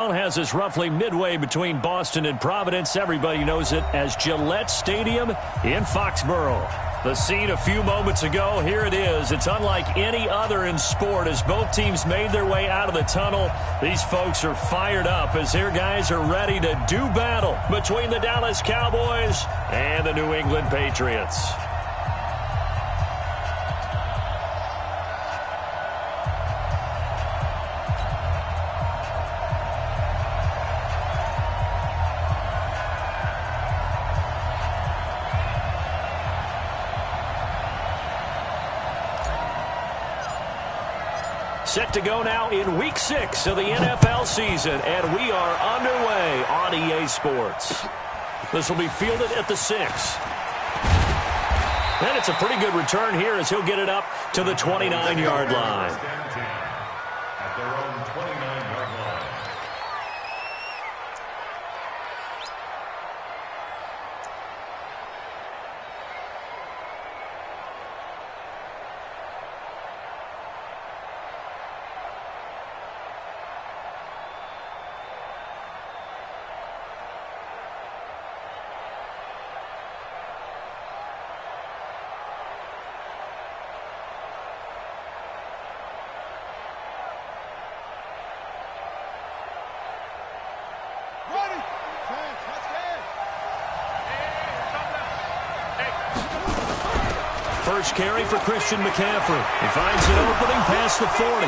Has us roughly midway between Boston and Providence. Everybody knows it as Gillette Stadium in Foxborough. The scene a few moments ago, here it is. It's unlike any other in sport as both teams made their way out of the tunnel. These folks are fired up as their guys are ready to do battle between the Dallas Cowboys and the New England Patriots. Set to go now in Week 6 of the NFL season, and we are underway on EA Sports. This will be fielded at the 6. And it's a pretty good return here as he'll get it up to the 29-yard line. At their own 29-yard line. First carry for Christian McCaffrey. He finds an opening past the 40.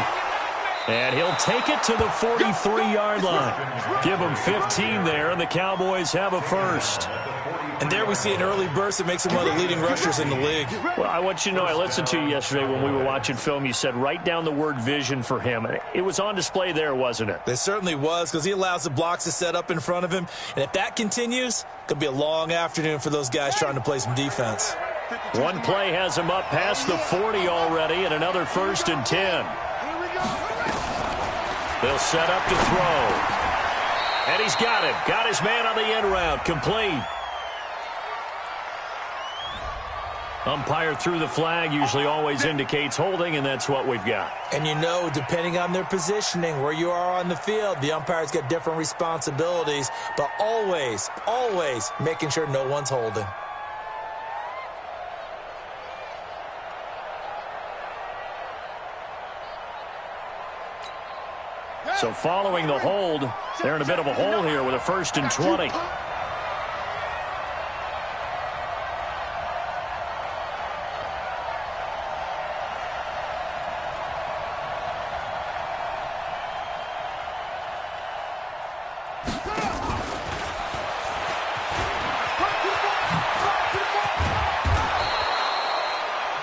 And he'll take it to the 43-yard line. Give him 15 there, and the Cowboys have a first. And there we see an early burst that makes him one of the leading rushers in the league. Well, I want you to know, I listened to you yesterday when we were watching film. You said write down the word vision for him. It was on display there, wasn't it? It certainly was, because he allows the blocks to set up in front of him. And if that continues, it could be a long afternoon for those guys trying to play some defense. One play has him up past the 40 already, and another 1st and 10. They'll set up to throw. And he's got him. Got his man on the end route. Complete. Umpire threw the flag, usually always indicates holding, and that's what we've got. And you know, depending on their positioning, where you are on the field, the umpire's got different responsibilities, but always, always making sure no one's holding. So following the hold, they're in a bit of a hole here with a 1st and 20.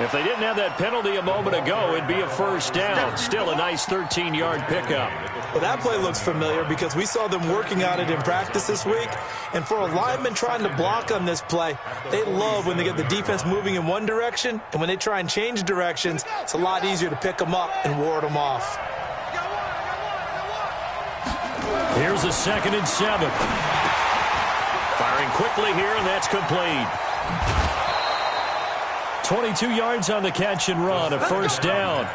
If they didn't have that penalty a moment ago, it'd be a 1st down. Still a nice 13-yard pickup. Well, that play looks familiar because we saw them working on it in practice this week. And for a lineman trying to block on this play, they love when they get the defense moving in one direction. And when they try and change directions, it's a lot easier to pick them up and ward them off. Here's a 2nd and 7. Firing quickly here, and that's complete. 22 yards on the catch and run, a 1st down.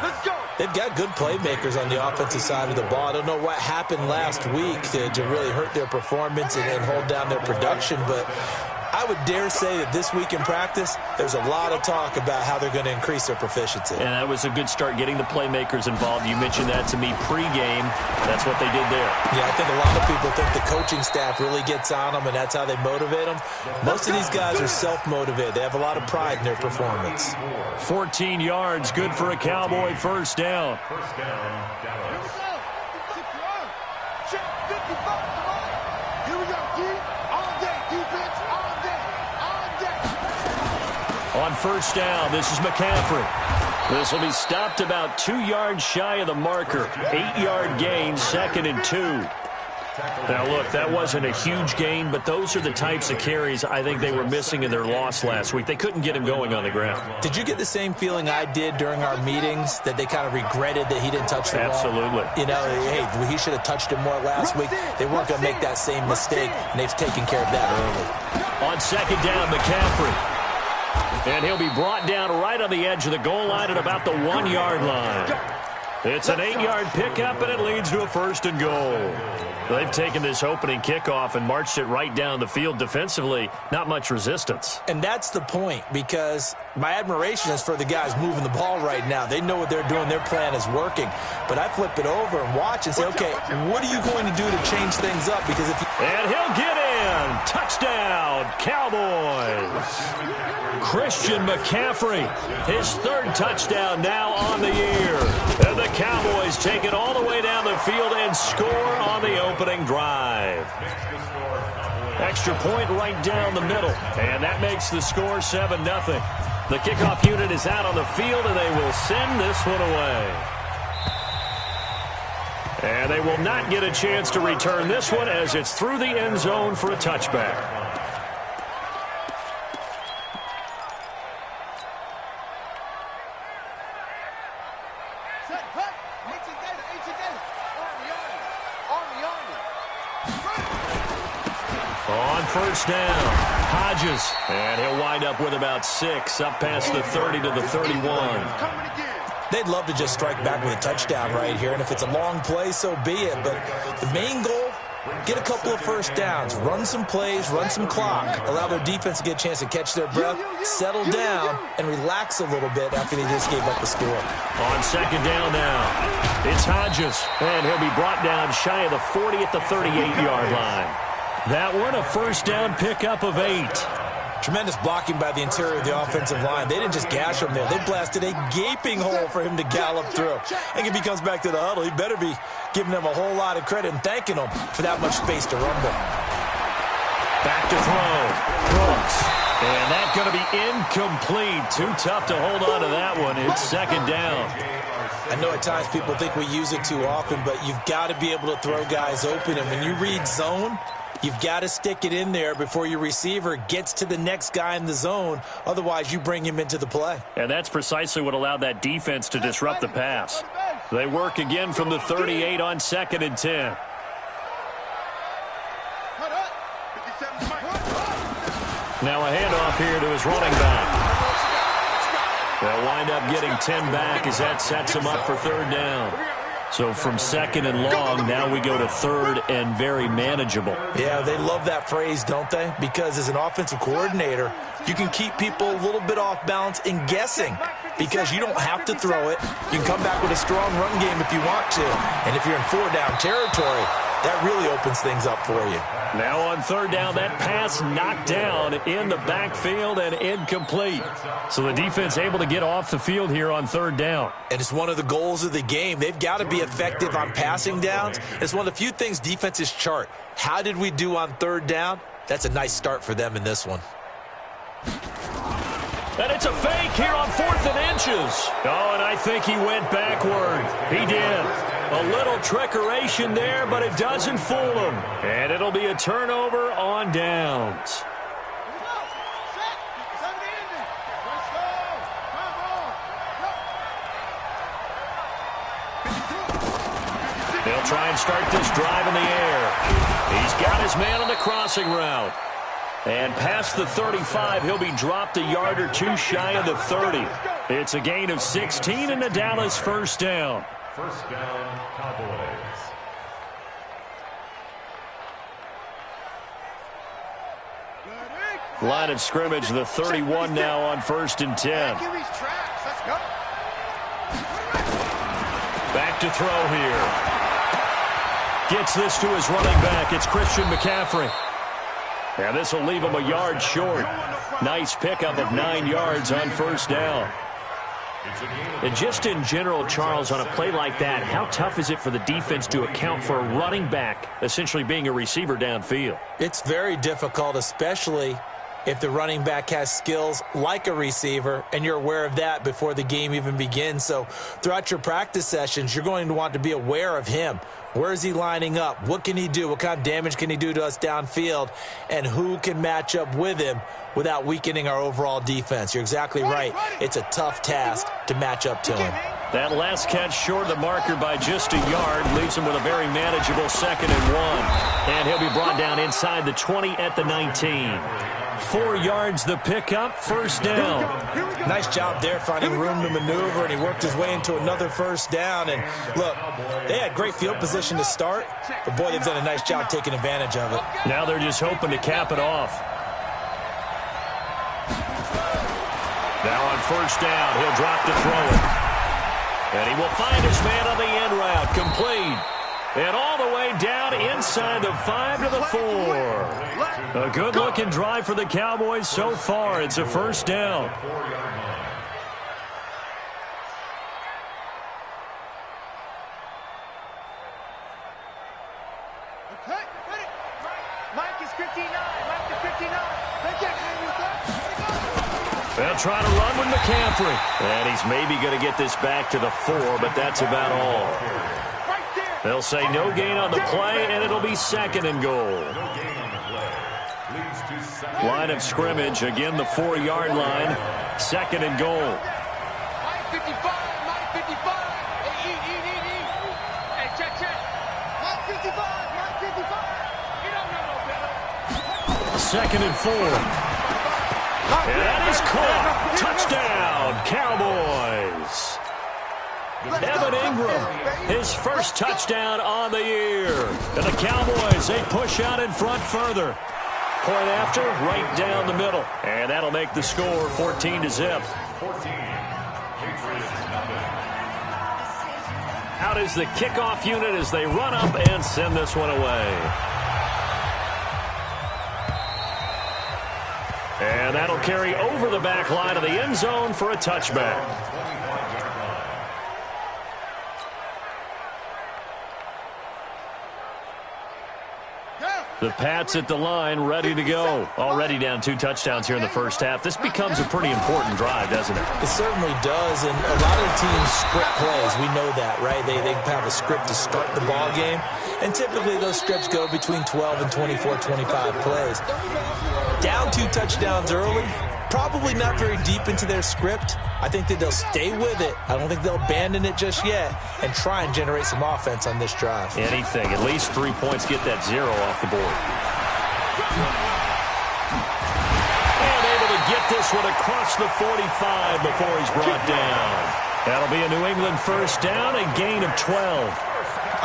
They've got good playmakers on the offensive side of the ball. I don't know what happened last week to really hurt their performance and hold down their production, but I would dare say that this week in practice, there's a lot of talk about how they're going to increase their proficiency. And that was a good start, getting the playmakers involved. You mentioned that to me pregame. That's what they did there. Yeah, I think a lot of people think the coaching staff really gets on them, and that's how they motivate them. Most of these guys are self-motivated. They have a lot of pride in their performance. 14 yards, good for a Cowboy 1st down. First down, Dallas. On 1st down, this is McCaffrey. This will be stopped about 2 yards shy of the marker. 8-yard gain, 2nd and 2. Now, look, that wasn't a huge gain, but those are the types of carries I think they were missing in their loss last week. They couldn't get him going on the ground. Did you get the same feeling I did during our meetings, that they kind of regretted that he didn't touch the ball? Absolutely. You know, hey, he should have touched it more last week. They weren't going to make that same mistake, and they've taken care of that early. On 2nd down, McCaffrey. And he'll be brought down right on the edge of the goal line at about the 1-yard line. It's an 8-yard pickup, and it leads to a 1st and goal. They've taken this opening kickoff and marched it right down the field defensively. Not much resistance. And that's the point, because my admiration is for the guys moving the ball right now. They know what they're doing. Their plan is working. But I flip it over and watch and say, okay, what are you going to do to change things up? Because if you... And he'll get in. Touchdown, Cowboys. Christian McCaffrey, his 3rd touchdown now on the year. And the Cowboys take it all the way down the field and score on the opening drive. Extra point right down the middle. And that makes the score 7-0. The kickoff unit is out on the field, and they will send this one away. And they will not get a chance to return this one as it's through the end zone for a touchback. On 1st down, Hodges, and he'll wind up with about 6, up past the 30 to the 31. They'd love to just strike back with a touchdown right here, and if it's a long play, so be it. But the main goal, get a couple of 1st downs, run some plays, run some clock, allow their defense to get a chance to catch their breath, settle down, and relax a little bit after they just gave up the score. On 2nd down now, it's Hodges, and he'll be brought down shy of the 40 at the 38-yard line. That one, a 1st down pickup of 8. Tremendous blocking by the interior of the offensive line. They didn't just gash him there. They blasted a gaping hole for him to gallop through. I think if he comes back to the huddle, he better be giving them a whole lot of credit and thanking them for that much space to rumble. Back to throw. Brooks. And that's going to be incomplete. Too tough to hold on to that one. It's 2nd down. I know at times people think we use it too often, but you've got to be able to throw guys open. And when you read zone, you've got to stick it in there before your receiver gets to the next guy in the zone. Otherwise, you bring him into the play. And that's precisely what allowed that defense to disrupt the pass. They work again from the 38 on 2nd and 10. Now a handoff here to his running back. They'll wind up getting 10 back as that sets him up for 3rd down. So from 2nd and long, now we go to 3rd and very manageable. Yeah, they love that phrase, don't they? Because as an offensive coordinator, you can keep people a little bit off balance and guessing because you don't have to throw it. You can come back with a strong run game if you want to. And if you're in 4-down territory, that really opens things up for you. Now on 3rd down, that pass knocked down in the backfield and incomplete. So the defense able to get off the field here on 3rd down. And it's one of the goals of the game. They've got to be effective on passing downs. It's one of the few things defenses chart. How did we do on 3rd down? That's a nice start for them in this one. And it's a fake here on 4th and inches. Oh, and I think he went backward. He did. A little trickeration there, but it doesn't fool him. And it'll be a turnover on downs. They'll try and start this drive in the air. He's got his man on the crossing route. And past the 35, he'll be dropped a yard or two shy of the 30. It's a gain of 16 and a Dallas 1st down. 1st down, Cowboys. Line of scrimmage, the 31 now on 1st and 10. Back to throw here. Gets this to his running back. It's Christian McCaffrey. And this will leave him a yard short. Nice pickup of 9 yards on 1st down. And just in general, Charles, on a play like that, how tough is it for the defense to account for a running back essentially being a receiver downfield? It's very difficult, especially if the running back has skills like a receiver, and you're aware of that before the game even begins. So throughout your practice sessions, you're going to want to be aware of him. Where is he lining up? What can he do? What kind of damage can he do to us downfield? And who can match up with him without weakening our overall defense? You're exactly right. It's a tough task to match up to him. That last catch short of the marker by just a yard leaves him with a very manageable 2nd and 1. And he'll be brought down inside the 20 at the 19. 4 yards the pickup, first down. Nice job there finding room to maneuver, and he worked his way into another first down. And look, they had great field position to start, but boy, they've done a nice job taking advantage of it. Now they're just hoping to cap it off. Now on first down, he'll drop to throw it. And he will find his man on the end route, complete. And all the way down inside the 5 to the 4. A good-looking drive for the Cowboys so far. It's a first down. Mike is 59. Mike is 59. They'll try to run with McCaffrey. And he's maybe going to get this back to the 4, but that's about all. They'll say no gain on the play, and it'll be 2nd and goal. Line of scrimmage, again the 4-yard line. 2nd and goal. Mike 55, Mike 55. Hey, check. Mike 55, Mike 55. You don't know no better. 2nd and 4. And that is caught. Touchdown, Cowboys. Evan Ingram, his first touchdown on the year. And the Cowboys, they push out in front further. Point after, right down the middle. And that'll make the score 14-0. Out is the kickoff unit as they run up and send this one away. And that'll carry over the back line of the end zone for a touchback. The Pats at the line, ready to go. Already down 2 touchdowns here in the first half. This becomes a pretty important drive, doesn't it? It certainly does, and a lot of teams script plays. We know that, right? They have a script to start the ball game, and typically those scripts go between 12 and 24, 25 plays. Down 2 touchdowns early, probably not very deep into their script. I think that they'll stay with it. I don't think they'll abandon it just yet and try and generate some offense on this drive. Anything. At least 3 points, get that 0 off the board. And able to get this one across the 45 before he's brought down. That'll be a New England first down, a gain of 12.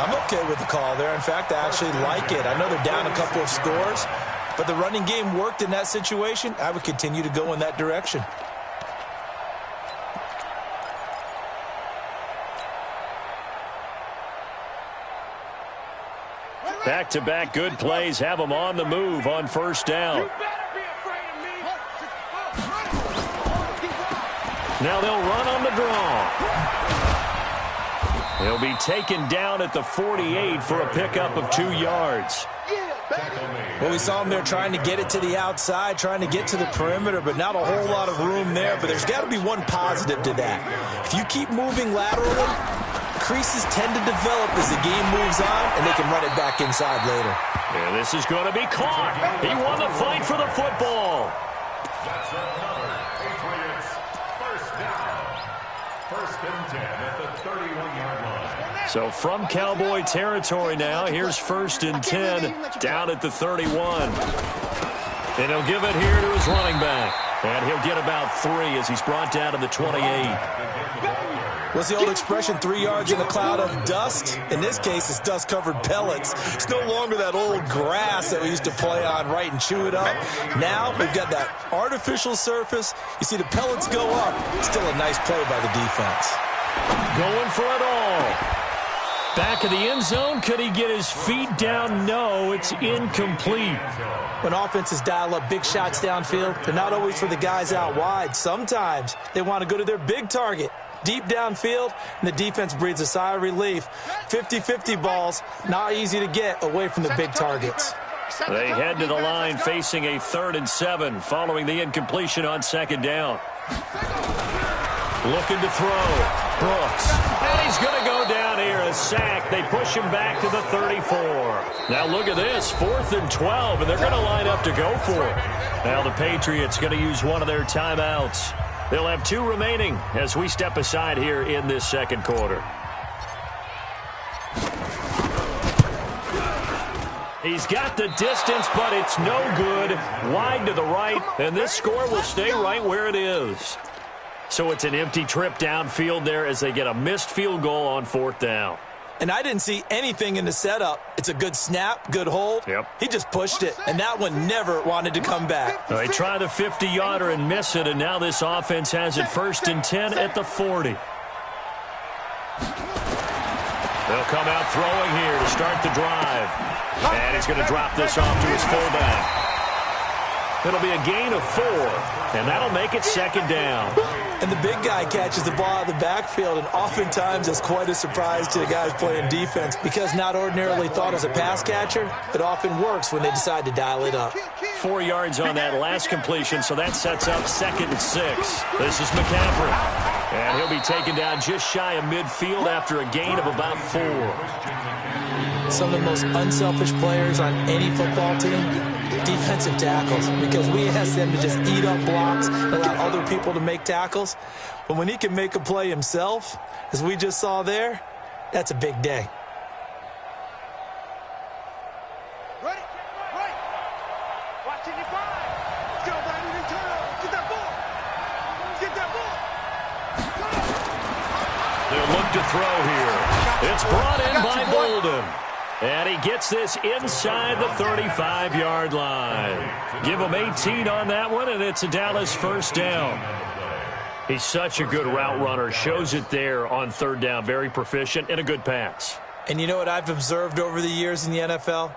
I'm okay with the call there. In fact, I actually like it. I know they're down a couple of scores, but the running game worked in that situation. I would continue to go in that direction. Back-to-back good plays have them on the move on first down. Now they'll run on the draw. He'll be taken down at the 48 for a pickup of 2 yards. Well, we saw him there trying to get it to the outside, trying to get to the perimeter, but not a whole lot of room there. But there's got to be one positive to that. If you keep moving laterally, creases tend to develop as the game moves on, and they can run it back inside later. And this is going to be caught. He won the fight for the football. That's another Patriots first down. 1st and 10 at the 31-yard line. So from Cowboy territory now, here's 1st and 10 down at the 31. And he'll give it here to his running back. And he'll get about 3 as he's brought down to the 28. What's the old expression, 3 yards in a cloud of dust? In this case, it's dust-covered pellets. It's no longer that old grass that we used to play on, right, and chew it up. Now we've got that artificial surface. You see the pellets go up. Still a nice play by the defense. Going for it all. Back of the end zone. Could he get his feet down? No, it's incomplete. When offenses dial up big shots downfield, they're not always for the guys out wide. Sometimes they want to go to their big target. Deep downfield, and the defense breathes a sigh of relief. 50-50 balls, not easy to get away from the big targets. They head to the line facing a 3rd and 7 following the incompletion on 2nd down. Looking to throw. Brooks. And he's going to go down here. A sack. They push him back to the 34. Now look at this. 4th and 12, and they're going to line up to go for it. Now the Patriots going to use one of their timeouts. They'll have 2 remaining as we step aside here in this 2nd quarter. He's got the distance, but it's no good. Wide to the right, and this score will stay right where it is. So it's an empty trip downfield there as they get a missed field goal on 4th down. And I didn't see anything in the setup. It's a good snap, good hold. Yep. He just pushed it, and that one never wanted to come back. They try the 50-yarder and miss it, and now this offense has it 1st and 10 at the 40. They'll come out throwing here to start the drive. And he's going to drop this off to his fullback. It'll be a gain of 4, and that'll make it 2nd down. And the big guy catches the ball out of the backfield, and oftentimes it's quite a surprise to the guys playing defense because not ordinarily thought as a pass catcher, it often works when they decide to dial it up. 4 yards on that last completion, so that sets up 2nd and 6. This is McCaffrey, and he'll be taken down just shy of midfield after a gain of about 4. Some of the most unselfish players on any football team, defensive tackles, because we ask them to just eat up blocks and allow other people to make tackles. But when he can make a play himself, as we just saw there, that's a big day. Ready? Right. Watching your five. Let's go, baby. Turn up. Get that ball. Get that ball. They'll look to throw here. It's brought in by Bolden. And he gets this inside the 35-yard line. Give him 18 on that one, and it's a Dallas 1st down. He's such a good route runner. Shows it there on 3rd down. Very proficient and a good pass. And you know what I've observed over the years in the NFL?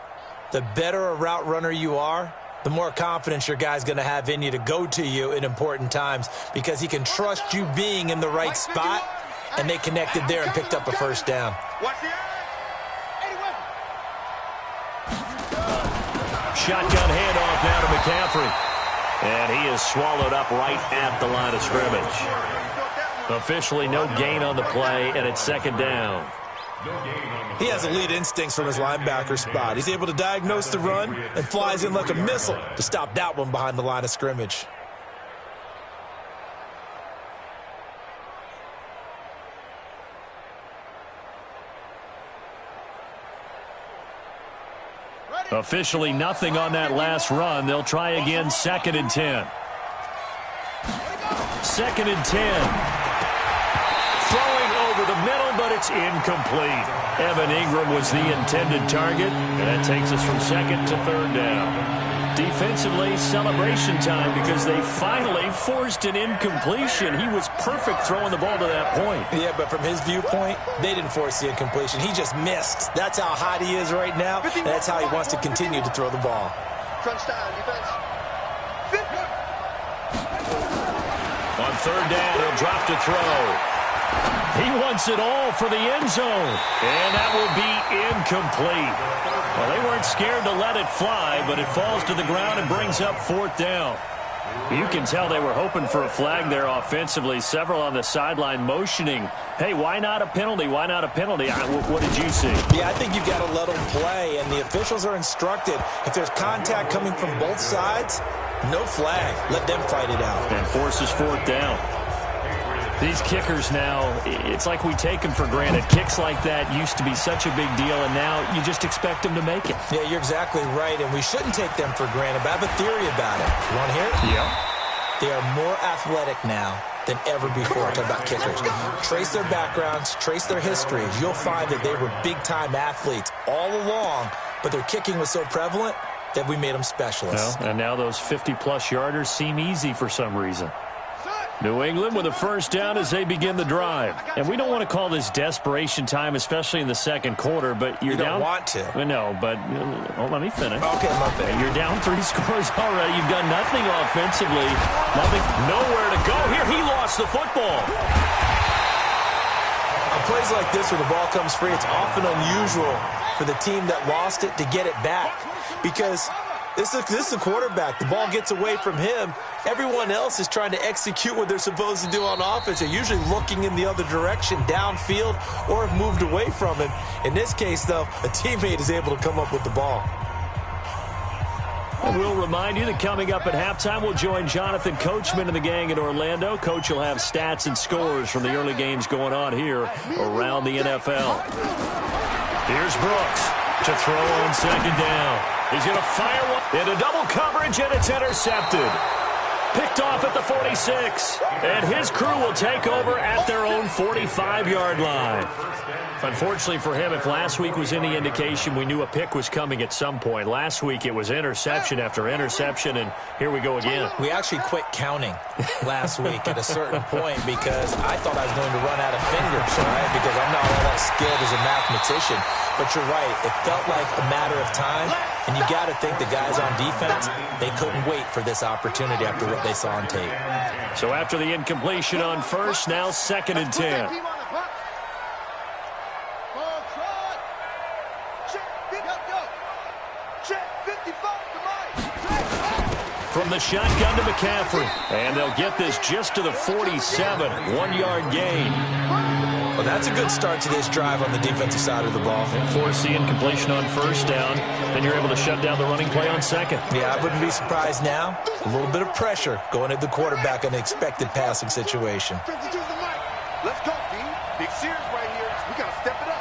The better a route runner you are, the more confidence your guy's going to have in you to go to you in important times because he can trust you being in the right spot, and they connected there and picked up a 1st down. Watch the eye. Shotgun handoff now to McCaffrey. And he is swallowed up right at the line of scrimmage. Officially no gain on the play, and it's 2nd down. He has elite instincts from his linebacker spot. He's able to diagnose the run and flies in like a missile to stop that one behind the line of scrimmage. Officially nothing on that last run. They'll try again, 2nd and 10. 2nd and 10. Throwing over the middle, but it's incomplete. Evan Ingram was the intended target, and that takes us from 2nd to 3rd down. Defensively, celebration time because they finally forced an incompletion. He was perfect throwing the ball to that point. Yeah, but from his viewpoint, they didn't force the incompletion. He just missed. That's how hot he is right now, and that's how he wants to continue to throw the ball. Crunch time, defense. On 3rd down, he'll drop to throw. He wants it all for the end zone, and that will be incomplete. Well, they weren't scared to let it fly, but it falls to the ground and brings up 4th down. You can tell they were hoping for a flag there offensively. Several on the sideline motioning, hey, why not a penalty? Why not a penalty? What did you see? Yeah, I think you've got to let them play, and the officials are instructed. If there's contact coming from both sides, no flag. Let them fight it out. And forces 4th down. These kickers now, it's like we take them for granted. Kicks like that used to be such a big deal, and now you just expect them to make it. Yeah, you're exactly right, and we shouldn't take them for granted, but I have a theory about it. You want to hear it? Yeah. They are more athletic now than ever before. Talk about kickers. Trace their backgrounds, trace their histories. You'll find that they were big-time athletes all along, but their kicking was so prevalent that we made them specialists. Well, and now those 50-plus yarders seem easy for some reason. New England with a 1st down as they begin the drive. And we don't want to call this desperation time, especially in the 2nd quarter, but you're down. You don't want to. No, but let me finish. Okay, my bad. You're down 3 scores already. You've done nothing offensively. Nothing. Nowhere to go. Here, he lost the football. On plays like this where the ball comes free, it's often unusual for the team that lost it to get it back because this is a quarterback. The ball gets away from him. Everyone else is trying to execute what they're supposed to do on offense. They're usually looking in the other direction, downfield, or have moved away from him. In this case, though, a teammate is able to come up with the ball. And we'll remind you that coming up at halftime, we'll join Jonathan Coachman and the gang in Orlando. Coach will have stats and scores from the early games going on here around the NFL. Here's Brooks. To throw on second down. He's going to fire one into double coverage, and it's intercepted. Picked off at the 46. And his crew will take over at their own 45-yard line. Unfortunately for him, if last week was any indication, we knew a pick was coming at some point. Last week it was interception after interception, and here we go again. We actually quit counting last week at a certain point because I thought I was going to run out of fingers, all right, because I'm not all that skilled as a mathematician. But you're right. It felt like a matter of time, and you got to think the guys on defense, they couldn't wait for this opportunity after what they saw on tape. So after the incompletion on first, now 2nd and 10. From the shotgun to McCaffrey. And they'll get this just to the 47. 1-yard gain. Well, that's a good start to this drive on the defensive side of the ball. And force the incompletion on first down. Then you're able to shut down the running play on second. Yeah, I wouldn't be surprised now. A little bit of pressure going at the quarterback in an expected passing situation. Let's go, D. Big series right here. We got to step it up.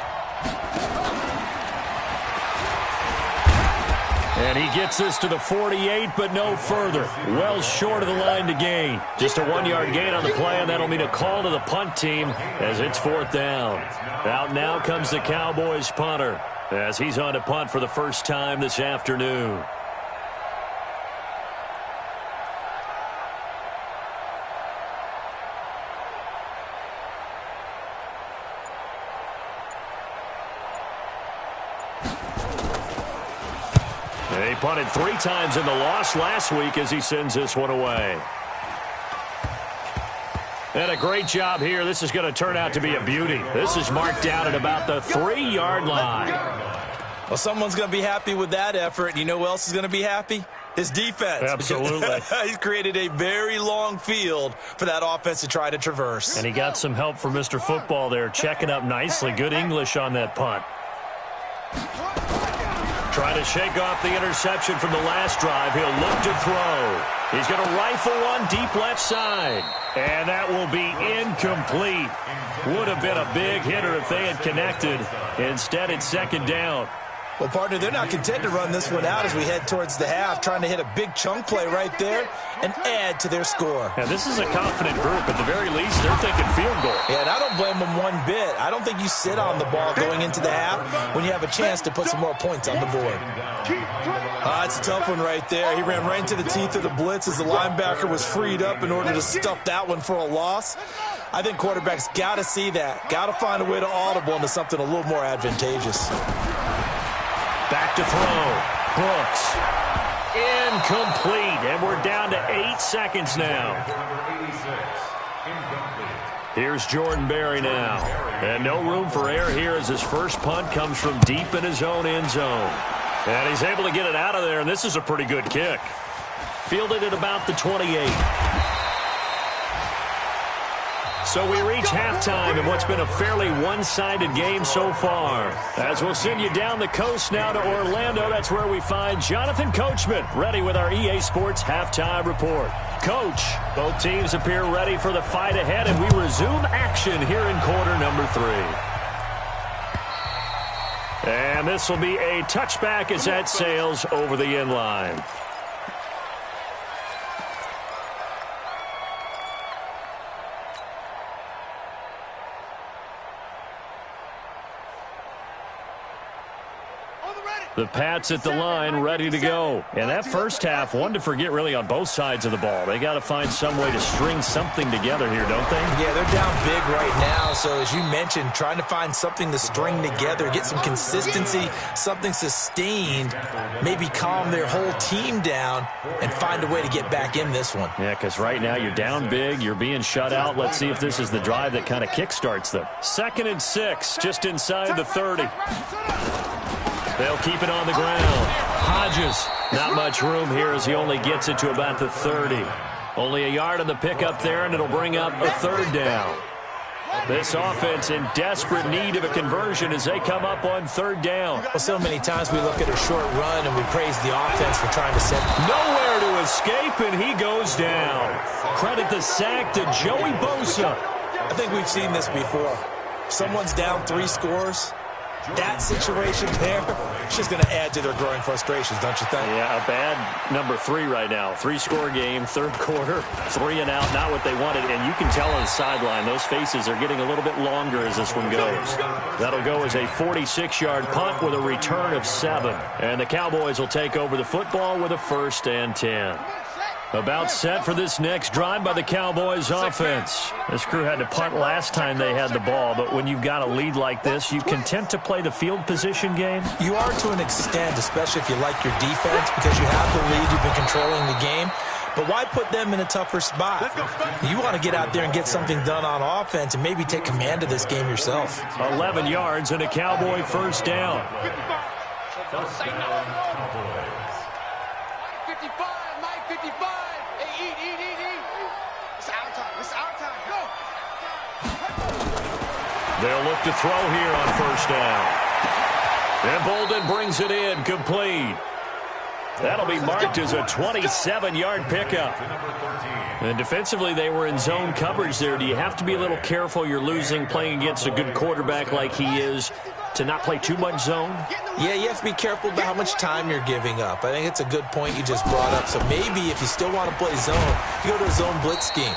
And he gets this to the 48, but no further. Well short of the line to gain. Just a 1-yard gain on the play, and that'll mean a call to the punt team as it's 4th down. Out now comes the Cowboys punter as he's on to punt for the first time this afternoon. He punted 3 times in the loss last week as he sends this one away. And a great job here. This is going to turn out to be a beauty. This is marked down at about the 3-yard line. Well, someone's going to be happy with that effort. And you know who else is going to be happy? His defense. Absolutely. He's created a very long field for that offense to try to traverse. And he got some help from Mr. Football there, checking up nicely. Good English on that punt. Trying to shake off the interception from the last drive. He'll look to throw. He's going to rifle one deep left side. And that will be incomplete. Would have been a big hitter if they had connected. Instead, it's 2nd down. Well, partner, they're not content to run this one out as we head towards the half, trying to hit a big chunk play right there and add to their score. Now, this is a confident group. At the very least, they're thinking field goal. Yeah, and I don't blame them one bit. I don't think you sit on the ball going into the half when you have a chance to put some more points on the board. It's a tough one right there. He ran right into the teeth of the blitz as the linebacker was freed up in order to stuff that one for a loss. I think quarterbacks got to see that. Got to find a way to audible into something a little more advantageous. Back to throw. Brooks. Incomplete. And we're down to 8 seconds now. Here's Jordan Berry now. And no room for error here as his first punt comes from deep in his own end zone. And he's able to get it out of there, and this is a pretty good kick. Fielded at about the 28. So we reach halftime in what's been a fairly one-sided game so far. As we'll send you down the coast now to Orlando, that's where we find Jonathan Coachman, ready with our EA Sports Halftime Report. Coach, both teams appear ready for the fight ahead, and we resume action here in quarter number 3. And this will be a touchback as that sails over the end line. The Pats at the line, ready to go. And that first half, one to forget really on both sides of the ball. They got to find some way to string something together here, don't they? Yeah, they're down big right now. So as you mentioned, trying to find something to string together, get some consistency, something sustained, maybe calm their whole team down and find a way to get back in this one. Yeah, because right now you're down big, you're being shut out. Let's see if this is the drive that kind of kickstarts them. 2nd and 6, just inside the 30. They'll keep it on the ground. Hodges, not much room here as he only gets it to about the 30. Only a yard on the pickup there, and it'll bring up a 3rd down. This offense in desperate need of a conversion as they come up on 3rd down. Well, so many times we look at a short run and we praise the offense for trying to set. Nowhere to escape, and he goes down. Credit the sack to Joey Bosa. I think we've seen this before. Someone's down 3 scores. that situation there, it's just going to add to their growing frustrations, don't you think? Yeah, a bad number 3 right now. 3-score game, third quarter, 3 and out, not what they wanted. And you can tell on the sideline, those faces are getting a little bit longer as this one goes. That'll go as a 46-yard punt with a return of 7. And the Cowboys will take over the football with a 1st and 10. About set for this next drive by the Cowboys offense. This crew had to punt last time they had the ball, but when you've got a lead like this, you content to play the field position game? You are to an extent, especially if you like your defense, because you have the lead, you've been controlling the game. But why put them in a tougher spot? You want to get out there and get something done on offense and maybe take command of this game yourself. 11 yards and a Cowboy 1st down. 55. Hey, eat. It's our time. Go. They'll look to throw here on 1st down. And Bolden brings it in, complete. That'll be marked as a 27-yard pickup. And defensively, they were in zone coverage there. Do you have to be a little careful you're losing playing against a good quarterback like he is to not play too much zone? Yeah, you have to be careful about how much time you're giving up. I think it's a good point you just brought up. So maybe if you still want to play zone, you go to a zone blitz scheme.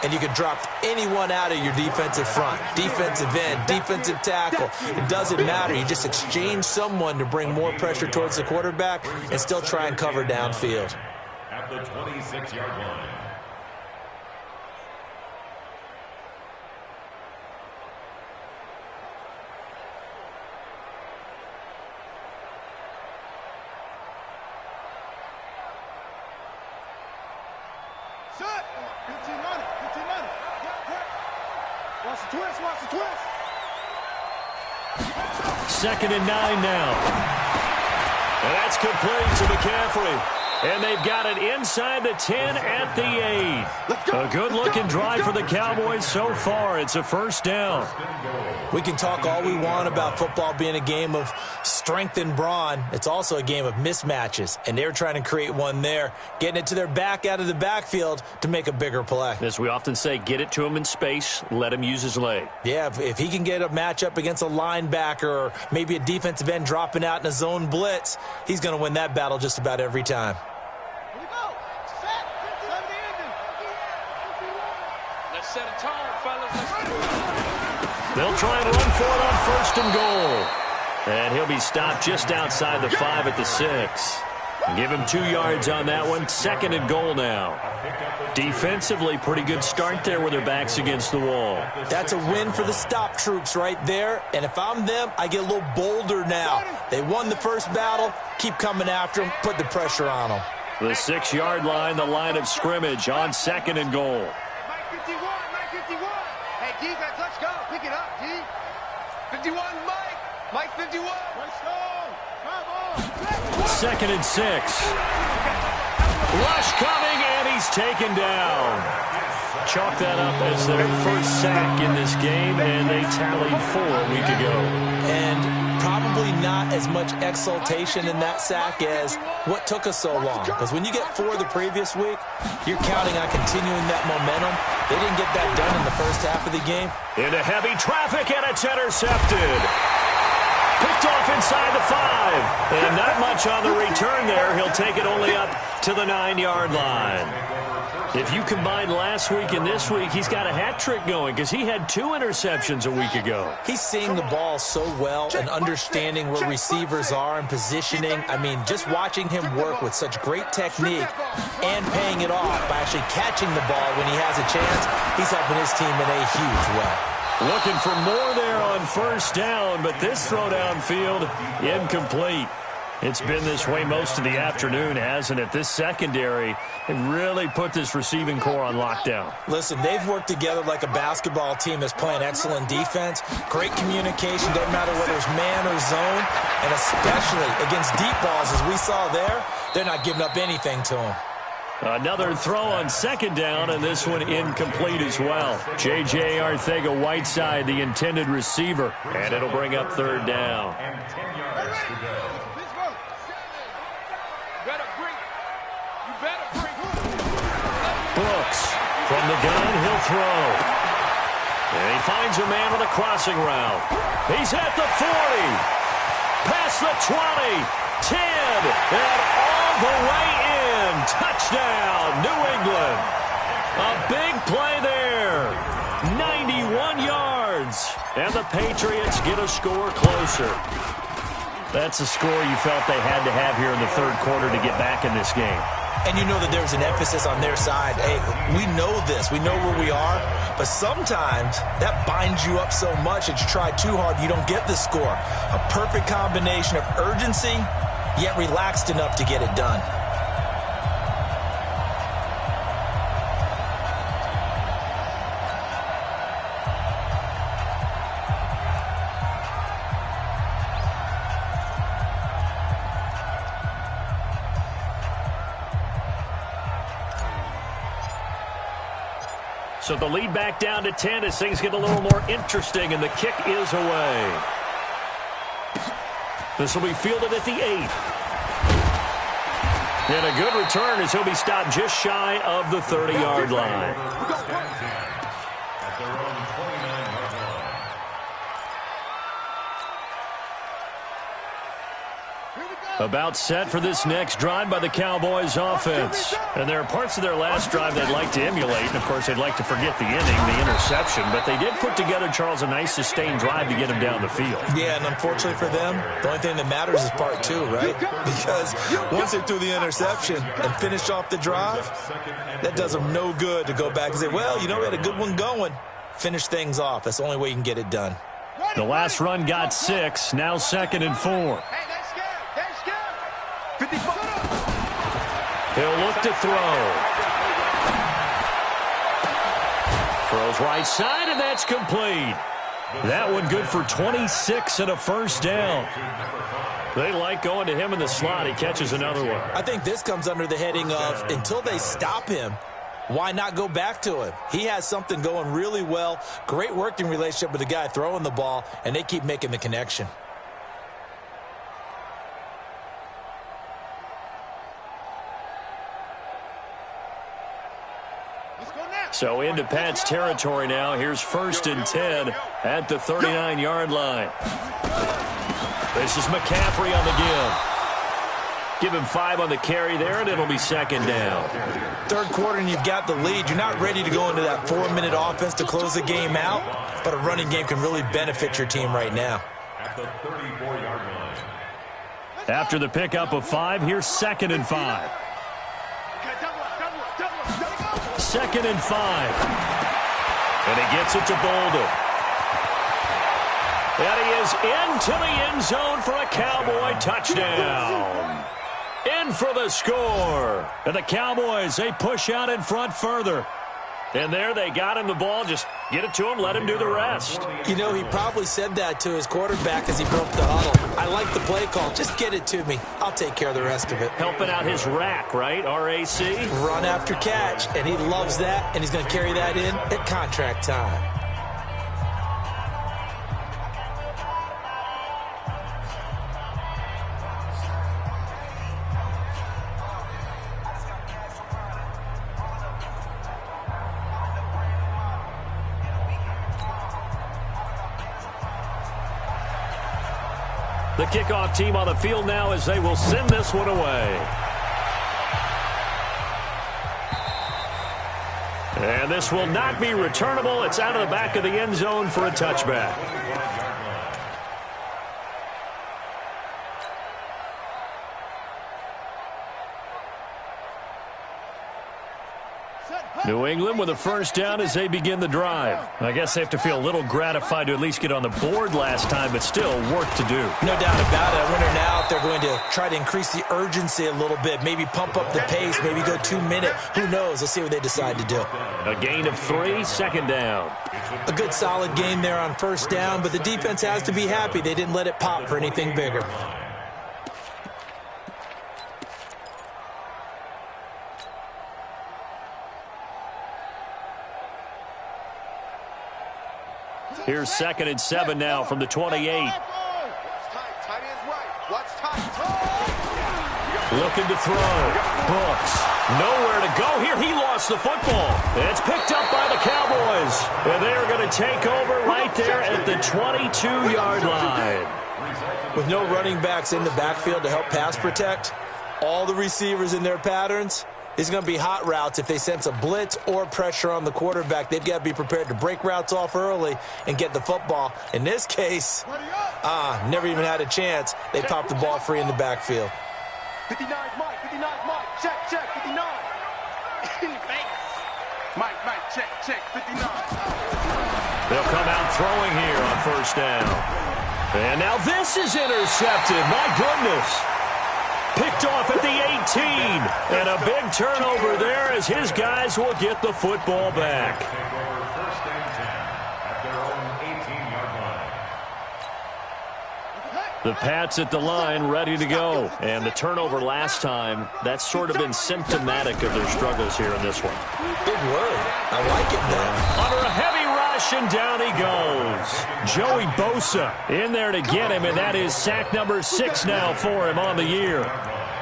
And you can drop anyone out of your defensive front, defensive end, defensive tackle. It doesn't matter. You just exchange someone to bring more pressure towards the quarterback and still try and cover downfield. At the 26-yard line. Watch the twist. 2nd and 9 now. And that's complete to McCaffrey. And they've got it inside the 10 at the 8. A good-looking drive for the Cowboys so far. It's a 1st down. We can talk all we want about football being a game of strength and brawn. It's also a game of mismatches, and they're trying to create one there, getting it to their back out of the backfield to make a bigger play. As we often say, get it to him in space, let him use his leg. Yeah, if he can get a matchup against a linebacker or maybe a defensive end dropping out in a zone blitz, he's going to win that battle just about every time. Set a tone, fellas. They'll try and run for it on 1st and goal. And he'll be stopped just outside the 5 at the 6. Give him 2 yards on that one. 2nd and goal now. Defensively, pretty good start there with their backs against the wall. That's a win for the stop troops right there. And if I'm them, I get a little bolder now. They won the first battle. Keep coming after them. Put the pressure on them. The 6-yard line, the line of scrimmage on 2nd and goal. Hey, defense, let's go. Pick it up, D. 51, Mike. Mike, 51. Let's go. Come on. 2nd and 6. Rush coming, and he's taken down. Chalk that up as their first sack in this game, and they tallied 4 a week ago. And probably not as much exultation in that sack as what took us so long. Because when you get 4 the previous week, you're counting on continuing that momentum. They didn't get that done in the first half of the game. Into heavy traffic, and it's intercepted. Picked off inside the 5. And not much on the return there. He'll take it only up to the 9-yard line. If you combine last week and this week, he's got a hat trick going because he had 2 interceptions a week ago. He's seeing the ball so well and understanding where receivers are and positioning. I mean, just watching him work with such great technique and paying it off by actually catching the ball when he has a chance, he's helping his team in a huge way. Looking for more there on 1st down, but this throw downfield, incomplete. It's been this way most of the afternoon, hasn't it? This secondary, they really put this receiving core on lockdown. Listen, they've worked together like a basketball team that's playing excellent defense. Great communication, doesn't matter whether it's man or zone. And especially against deep balls, as we saw there, they're not giving up anything to them. Another throw on 2nd down, and this one incomplete as well. J.J. Arcega-Whiteside, the intended receiver, and it'll bring up 3rd down. And 10 yards to go. Brooks from the gun, he'll throw. And he finds a man on the crossing route. He's at the 40. Past the 20. 10. And all the way in. Touchdown, New England. A big play there. 91 yards. And the Patriots get a score closer. That's a score you felt they had to have here in the third quarter to get back in this game. And you know that there's an emphasis on their side. Hey, we know this. We know where we are. But sometimes that binds you up so much that you try too hard, you don't get the score. A perfect combination of urgency, yet relaxed enough to get it done. So the lead back down to 10 as things get a little more interesting, and the kick is away. This will be fielded at the 8. And a good return as he'll be stopped just shy of the 30-yard line. At their own 29-yard line. About set for this next drive by the Cowboys offense. And there are parts of their last drive they'd like to emulate. And, of course, they'd like to forget the inning, the interception. But they did put together, Charles, a nice sustained drive to get him down the field. Yeah, and unfortunately for them, the only thing that matters is part 2, right? Because once they threw the interception and finished off the drive, that does them no good to go back and say, well, you know, we had a good one going. Finish things off. That's the only way you can get it done. The last run got 6. Now 2nd and 4. He'll look to throw. Throws right side, and that's complete. That one good for 26 and a first down. They like going to him in the slot. He catches another one. I think this comes under the heading of until they stop him, why not go back to him? He has something going really well. Great working relationship with the guy throwing the ball, and they keep making the connection. So into Pat's territory now. Here's 1st and 10 at the 39-yard line. This is McCaffrey on the give. Give him 5 on the carry there, and it'll be 2nd down. Third quarter, and you've got the lead. You're not ready to go into that 4-minute offense to close the game out, but a running game can really benefit your team right now. At the 34-yard line. After the pickup of 5, here's 2nd and 5. 2nd and 5. And he gets it to Bolden. And he is into the end zone for a Cowboy touchdown. In for the score. And the Cowboys, they push out in front further. And there they got him the ball. Just get it to him, let him do the rest. You know, he probably said that to his quarterback as he broke the huddle. I like the play call. Just get it to me. I'll take care of the rest of it. Helping out his rack, right? R-A-C? Run after catch, and he loves that, and he's going to carry that in at contract time. The kickoff team on the field now as they will send this one away. And this will not be returnable. It's out of the back of the end zone for a touchback. New England with a first down as they begin the drive. I guess they have to feel a little gratified to at least get on the board last time, but still work to do. No doubt about it. I wonder now if they're going to try to increase the urgency a little bit, maybe pump up the pace, maybe go 2-minute. Who knows? Let's see what they decide to do. A gain of 3, 2nd down. A good solid game there on first down, but the defense has to be happy. They didn't let it pop for anything bigger. Here's 2nd and 7 now from the 28. Looking to throw. Brooks. Nowhere to go here. He lost the football. It's picked up by the Cowboys. And they are going to take over right there at the 22-yard line. With no running backs in the backfield to help pass protect, all the receivers in their patterns, it's going to be hot routes. If they sense a blitz or pressure on the quarterback, they've got to be prepared to break routes off early and get the football. In this case, never even had a chance. They popped the ball free in the backfield. 59's Mike, 59's Mike. Check, 59. Mike, check, 59. They'll come out throwing here on first down. And now this is intercepted. My goodness. Picked off at the 18. And a big turnover there as his guys will get the football back. First and 10 at their own 18-yard line. The Pats at the line ready to go. And the turnover last time, that's sort of been symptomatic of their struggles here in this one. Big word. I like it, though. Under a heavy rush, and down he goes. Joey Bosa in there to get him, and that is sack number 6 now for him on the year.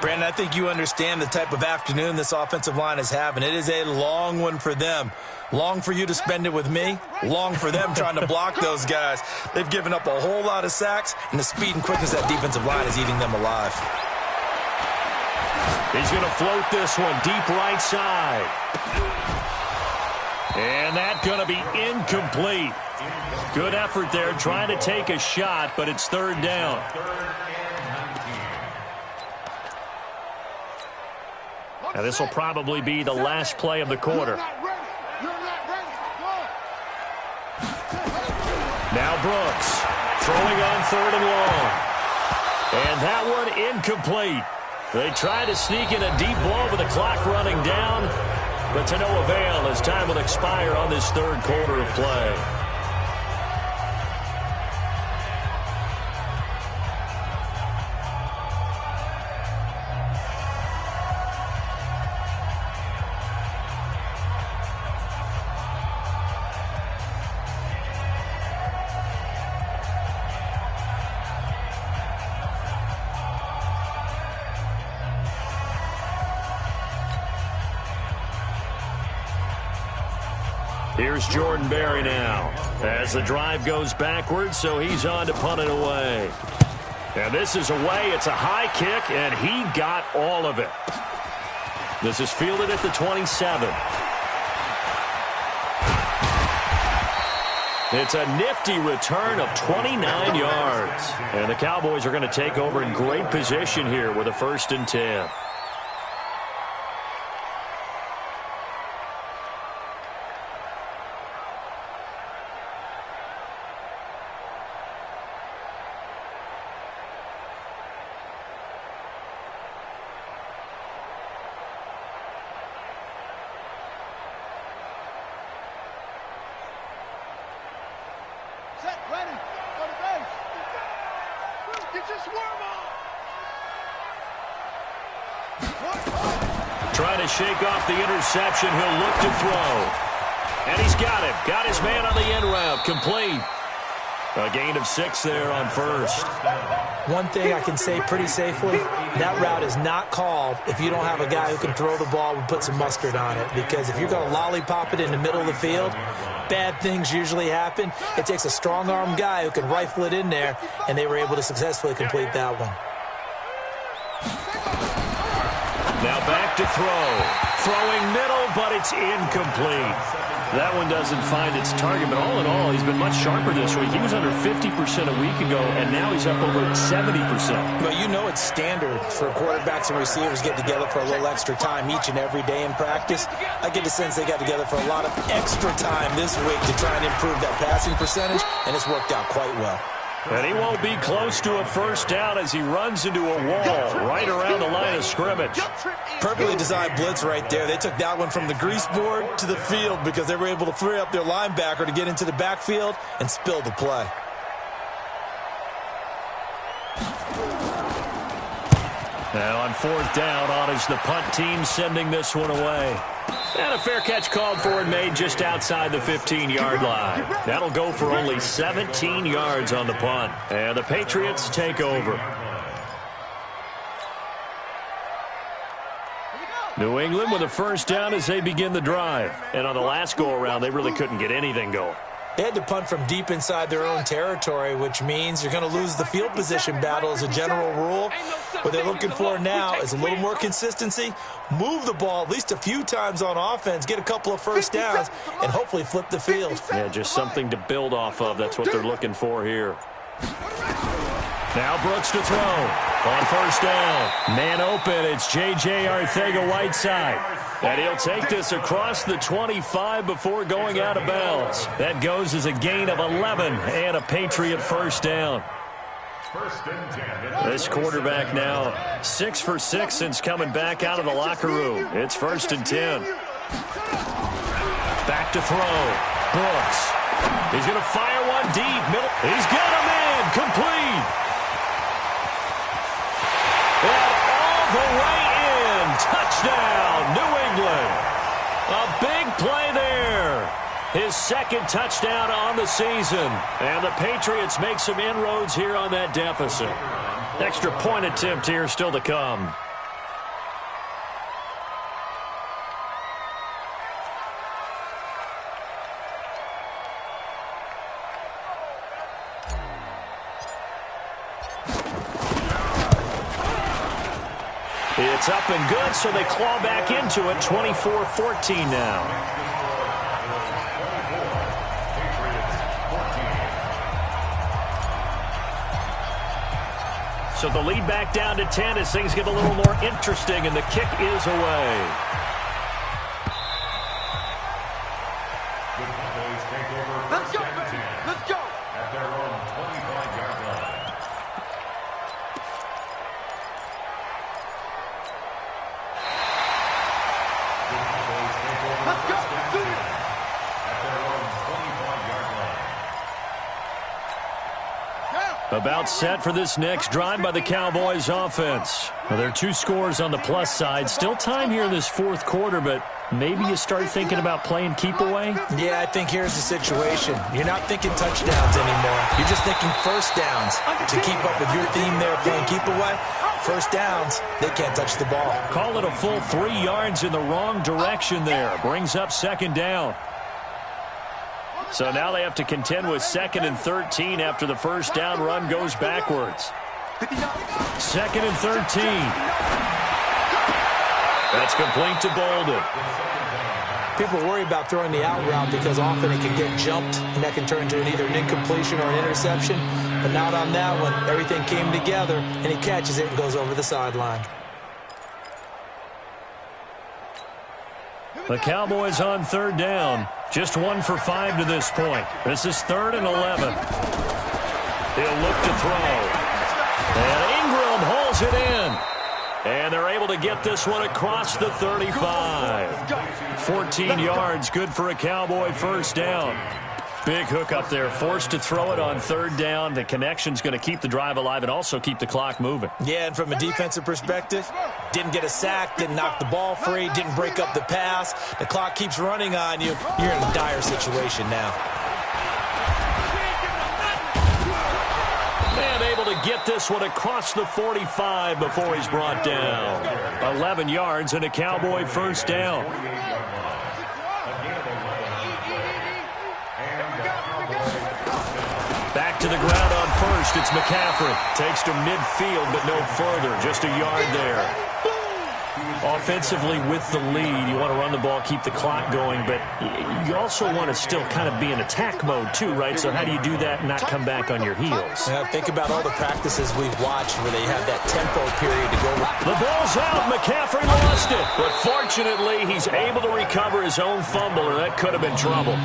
Brandon, I think you understand the type of afternoon this offensive line is having. It is a long one for them. Long for you to spend it with me. Long for them trying to block those guys. They've given up a whole lot of sacks, and the speed and quickness of that defensive line is eating them alive. He's going to float this one deep right side. And that's going to be incomplete. Good effort there trying to take a shot, but it's third down. Now this will probably be the last play of the quarter. Now Brooks throwing on third and long. And that one incomplete. They try to sneak in a deep ball with the clock running down, but to no avail as time will expire on this third quarter of play. Here's Jordan Berry now as the drive goes backwards, so he's on to punt it away. And this is away. It's a high kick, and he got all of it. This is fielded at the 27. It's a nifty return of 29 yards. And the Cowboys are going to take over in great position here with a 1st and 10. Trying to shake off the interception. He'll look to throw. And he's got him. Got his man on the end route. Complete. A gain of 6 there on first. One thing I can say pretty safely, that route is not called if you don't have a guy who can throw the ball and put some mustard on it. Because if you're going to lollipop it in the middle of the field, bad things usually happen. It takes a strong-arm guy who can rifle it in there, and they were able to successfully complete that one. Now back to throw. Throwing middle, but it's incomplete. That one doesn't find its target, but all in all, he's been much sharper this week. He was under 50% a week ago, and now he's up over 70%. Well, you know it's standard for quarterbacks and receivers to get together for a little extra time each and every day in practice. I get the sense they got together for a lot of extra time this week to try and improve that passing percentage, and it's worked out quite well. And he won't be close to a 1st down as he runs into a wall right around the line of scrimmage. Perfectly designed blitz right there. They took that one from the grease board to the field because they were able to free up their linebacker to get into the backfield and spill the play. Now on 4th down, on is the punt team sending this one away. And a fair catch called for and made just outside the 15-yard line. That'll go for only 17 yards on the punt. And the Patriots take over. New England with a first down as they begin the drive. And on the last go-around, they really couldn't get anything going. They had to punt from deep inside their own territory, which means you're going to lose the field position battle as a general rule. What they're looking for now is a little more consistency, move the ball at least a few times on offense, get a couple of first downs, and hopefully flip the field. Yeah, just something to build off of. That's what they're looking for here. Now Brooks to throw on first down. Man open, it's J.J. Arcega-Whiteside. And he'll take this across the 25 before going out of bounds. That goes as a gain of 11 and a Patriot first down. This quarterback now 6 for 6 since coming back out of the locker room. It's 1st and 10. Back to throw. Brooks. He's going to fire one deep. Middle. He's got a man. Complete. And all the way in. Touchdown, New England. A big play there. His second touchdown on the season. And the Patriots make some inroads here on that deficit. Extra point attempt here still to come. It's up and good, so they claw back into it. 24-14 now. So the lead back down to 10 as things get a little more interesting, and the kick is away. Let's go, baby. Let's go. At their own 25-yard line. Let's go. Do it. At their own 25-yard line. About set for this next drive by the Cowboys offense. Well, there are 2 scores on the plus side. Still time here in this 4th quarter, but maybe you start thinking about playing keep away? Yeah, I think here's the situation. You're not thinking touchdowns anymore. You're just thinking first downs. To keep up with your theme there, playing keep away, first downs, they can't touch the ball. Call it a full 3 yards in the wrong direction there. Brings up 2nd down. So now they have to contend with 2nd and 13 after the first down run goes backwards. 2nd and 13. That's complete to Bolden. People worry about throwing the out route because often it can get jumped, and that can turn into either an incompletion or an interception. But not on that one. Everything came together, and he catches it and goes over the sideline. The Cowboys on 3rd down. Just 1 for 5 to this point. This is 3rd and 11. He'll look to throw. And Ingram holds it in. And they're able to get this one across the 35. 14 yards, good for a Cowboy first down. Big hook up there, forced to throw it on 3rd down. The connection's going to keep the drive alive and also keep the clock moving. Yeah, and from a defensive perspective, didn't get a sack, didn't knock the ball free, didn't break up the pass. The clock keeps running on you. You're in a dire situation now. And able to get this one across the 45 before he's brought down. 11 yards and a Cowboy first down. Back to the ground on first. It's McCaffrey. Takes to midfield, but no further. Just a yard there. Offensively with the lead, you want to run the ball, keep the clock going, but you also want to still kind of be in attack mode too, right? So how do you do that and not come back on your heels? Yeah, think about all the practices we've watched where they have that tempo period to go. The ball's out. McCaffrey lost it. But fortunately, he's able to recover his own fumble, or that could have been trouble.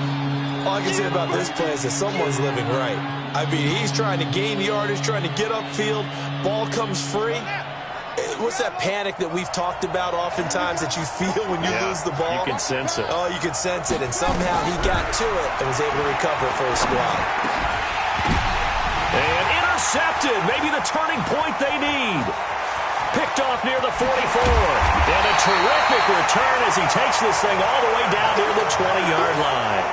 All I can say about this play is that someone's living right. I mean, he's trying to gain yardage, trying to get upfield. Ball comes free. What's that panic that we've talked about oftentimes that you feel when you lose the ball? You can sense it. Oh, you can sense it. And somehow he got to it and was able to recover it for his squad. And intercepted. Maybe the turning point they need. Picked off near the 44. And a terrific return as he takes this thing all the way down near the 20-yard line.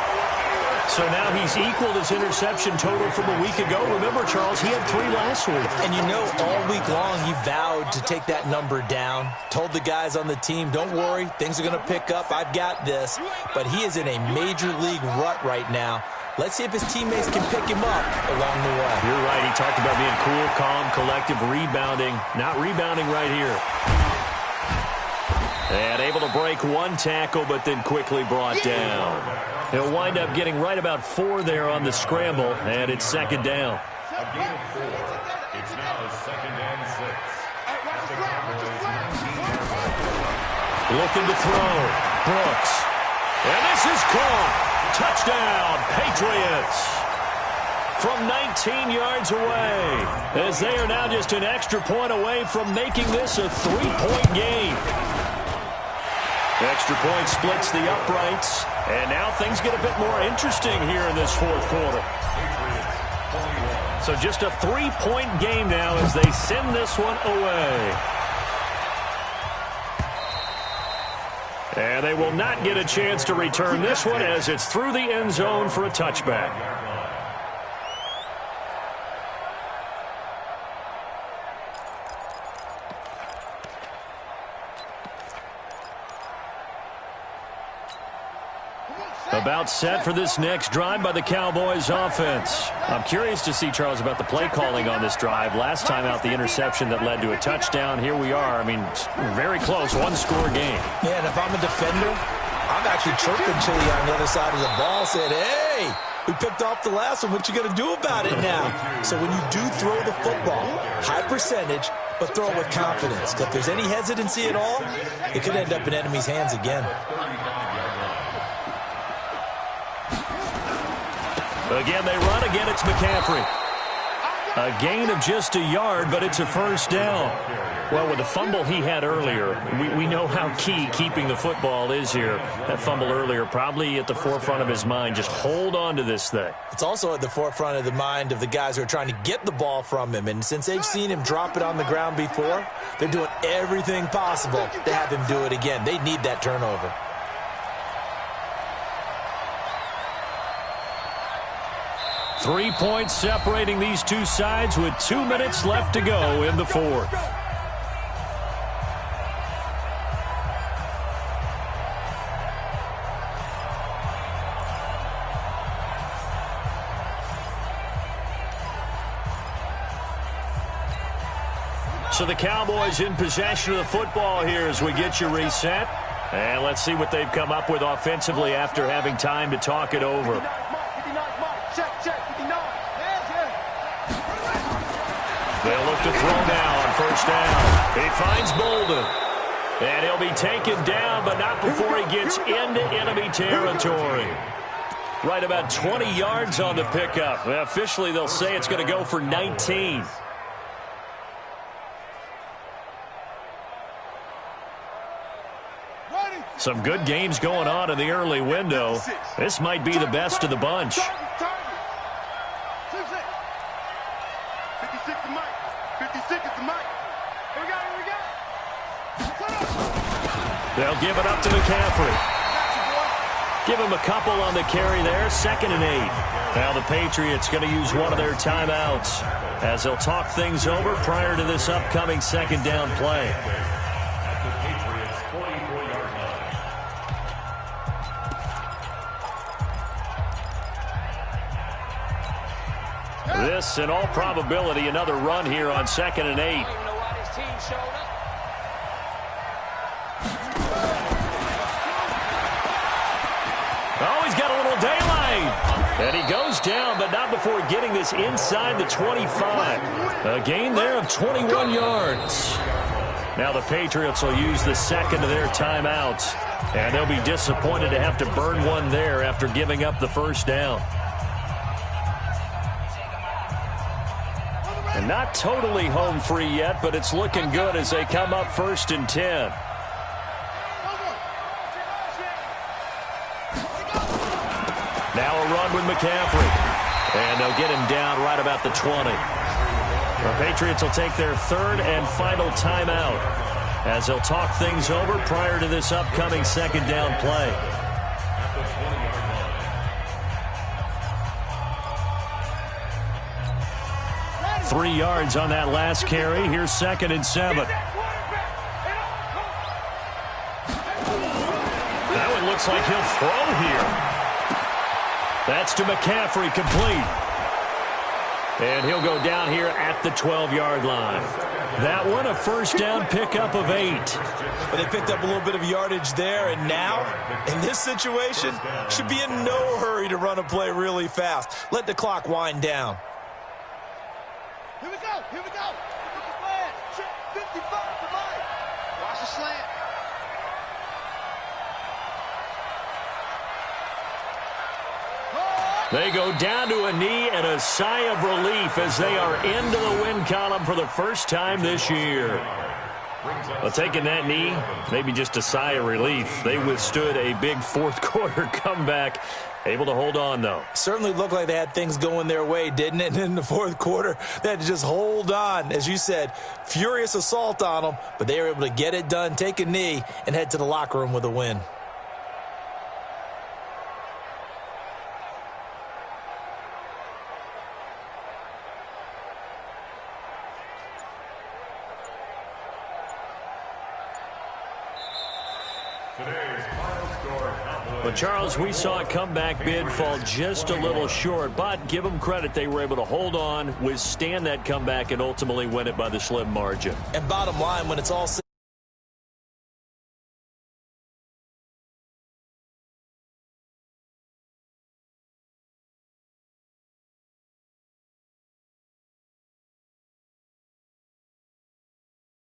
So now he's equaled his interception total from a week ago. Remember, Charles, he had 3 last week. And you know, all week long he vowed to take that number down. Told the guys on the team, don't worry, things are going to pick up. I've got this. But he is in a major league rut right now. Let's see if his teammates can pick him up along the way. You're right. He talked about being cool, calm, collective, rebounding. Not rebounding right here. And able to break 1 tackle, but then quickly brought down. He'll wind up getting right about 4 there on the scramble, and it's 2nd down. A gain of 4. It's now 2nd and 6. At the Cowboys' 19-yard line. Looking to throw. Brooks. And this is caught. Touchdown, Patriots. From 19 yards away, as they are now just an extra point away from making this a 3-point game. Extra point splits the uprights, and now things get a bit more interesting here in this 4th quarter. So just a 3-point game now as they send this one away. And they will not get a chance to return this one as it's through the end zone for a touchback. About set for this next drive by the Cowboys offense. I'm curious to see, Charles, about the play calling on this drive. Last time out, the interception that led to a touchdown. Here we are. I mean, very close, 1-score game. Yeah, and if I'm a defender, I'm actually chirping Chili on the other side of the ball, saying, hey, we picked off the last one. What you going to do about it now? So when you do throw the football, high percentage, but throw it with confidence. Because if there's any hesitancy at all, it could end up in enemy's hands again. Again, they run. Again, it's McCaffrey. A gain of just a yard, but it's a 1st down. Well, with the fumble he had earlier, we know how key keeping the football is here. That fumble earlier probably at the forefront of his mind. Just hold on to this thing. It's also at the forefront of the mind of the guys who are trying to get the ball from him. And since they've seen him drop it on the ground before, they're doing everything possible to have him do it again. They need that turnover. 3 points separating these two sides with 2 minutes left to go in the 4th. So the Cowboys in possession of the football here as we get you reset. And let's see what they've come up with offensively after having time to talk it over. They'll look to throw now on 1st down. He finds Bolden. And he'll be taken down, but not before he gets into enemy territory. Right about 20 yards on the pickup. Well, officially, they'll say it's going to go for 19. Some good games going on in the early window. This might be the best of the bunch. They'll give it up to McCaffrey. Give him a couple on the carry there. 2nd and 8. Now the Patriots going to use one of their timeouts as they'll talk things over prior to this upcoming 2nd down play. At the Patriots' 44-yard line. This, in all probability, another run here on 2nd and 8. Oh, he's got a little daylight. And he goes down, but not before getting this inside the 25. A gain there of 21 yards. Now the Patriots will use the 2nd of their timeouts. And they'll be disappointed to have to burn one there after giving up the 1st down. And not totally home free yet, but it's looking good as they come up 1st and 10. Now a run with McCaffrey. And they'll get him down right about the 20. The Patriots will take their 3rd and final timeout as they'll talk things over prior to this upcoming 2nd down play. At the 20-yard 3 yards on that last carry. Here's 2nd and 7. That one looks like he'll throw here. That's to McCaffrey, complete. And he'll go down here at the 12-yard line. That one, a first down pickup of 8. But they picked up a little bit of yardage there, and now, in this situation, should be in no hurry to run a play really fast. Let the clock wind down. Here we go. Here we go. Look at the flag. 55 for Mike. Watch the slant. They go down to a knee and a sigh of relief as they are into the win column for the first time this year. Well, taking that knee, maybe just a sigh of relief. They withstood a big fourth-quarter comeback. Able to hold on, though. Certainly looked like they had things going their way, didn't it? And in the fourth quarter, they had to just hold on. As you said, furious assault on them, but they were able to get it done, take a knee, and head to the locker room with a win. But, Charles, we saw a comeback bid fall just a little short, but give them credit. They were able to hold on, withstand that comeback, and ultimately win it by the slim margin. And bottom line, when it's all said